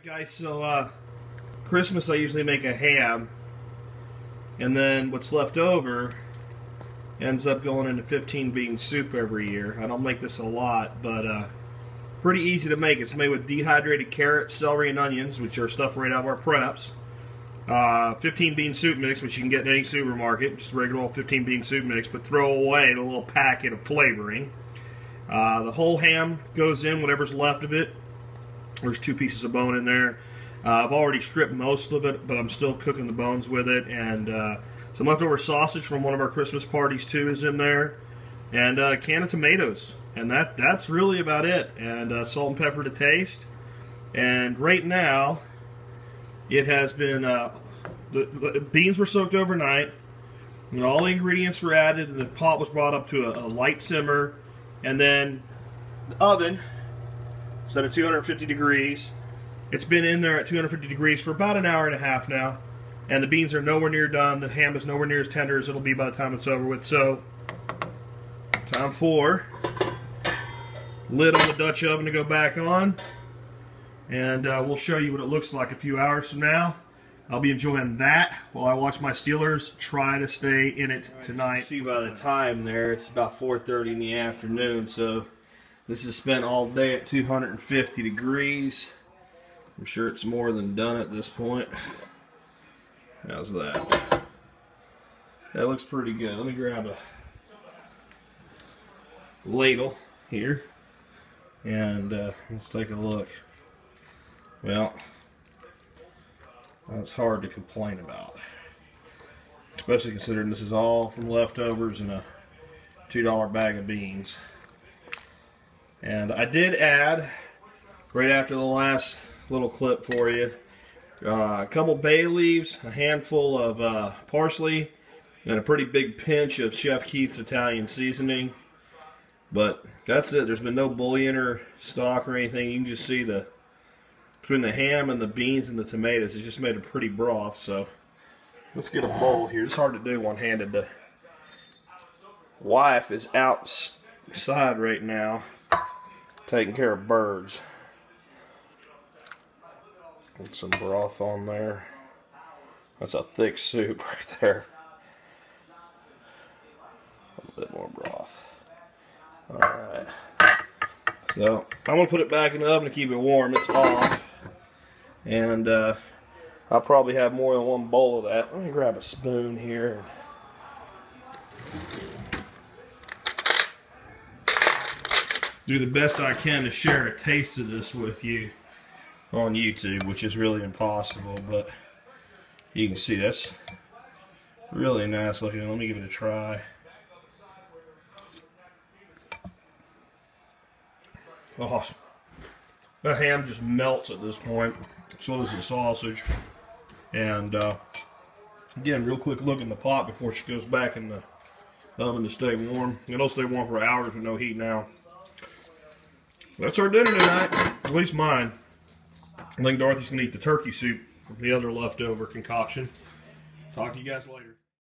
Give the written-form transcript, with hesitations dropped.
Alright guys, so Christmas I usually make a ham, and then what's left over ends up going into 15 bean soup every year. I don't make this a lot, but pretty easy to make. It's made with dehydrated carrots, celery, and onions, which are stuff right out of our preps. 15 bean soup mix, which you can get in any supermarket, just regular old 15 bean soup mix, but throw away the little packet of flavoring. The whole ham goes in, whatever's left of it. There's 2 pieces of bone in there. I've already stripped most of it, but I'm still cooking the bones with it. And some leftover sausage from one of our Christmas parties too is in there, and a can of tomatoes. And that's really about it. And salt and pepper to taste. And right now, it has been the beans were soaked overnight, and all the ingredients were added, and the pot was brought up to a light simmer, and then the oven set at 250 degrees. It's been in there at 250 degrees for about an hour and a half now, and the beans are nowhere near done. The ham is nowhere near as tender as it'll be by the time it's over with. So, time for lid on the Dutch oven to go back on, and we'll show you what it looks like a few hours from now. I'll be enjoying that while I watch my Steelers try to stay in it tonight. See, by the time there, it's about 4:30 in the afternoon, so this is spent all day at 250 degrees. I'm sure it's more than done at this point. How's that? That looks pretty good. Let me grab a ladle here, and let's take a look. Well, that's hard to complain about, especially considering this is all from leftovers and a $2 bag of beans. And I did add, right after the last little clip for you, a couple bay leaves, a handful of parsley, and a pretty big pinch of Chef Keith's Italian seasoning. But that's it. There's been no bouillon or stock or anything. You can just see between the ham and the beans and the tomatoes, it's just made a pretty broth. So let's get a bowl here. It's hard to do one-handed. The wife is outside right now taking care of birds. Put some broth on there. That's a thick soup right there. A bit more broth. Alright. So I'm going to put it back in the oven to keep it warm. It's off. And I'll probably have more than one bowl of that. Let me grab a spoon here. Do the best I can to share a taste of this with you on YouTube, which is really impossible, but you can see that's really nice looking. Let me give it a try. Oh, the ham just melts at this point. So does the sausage. And again, real quick look in the pot before she goes back in the oven to stay warm. It'll stay warm for hours with no heat now. That's our dinner tonight, at least mine. I think Dorothy's gonna eat the turkey soup from the other leftover concoction. Talk to you guys later.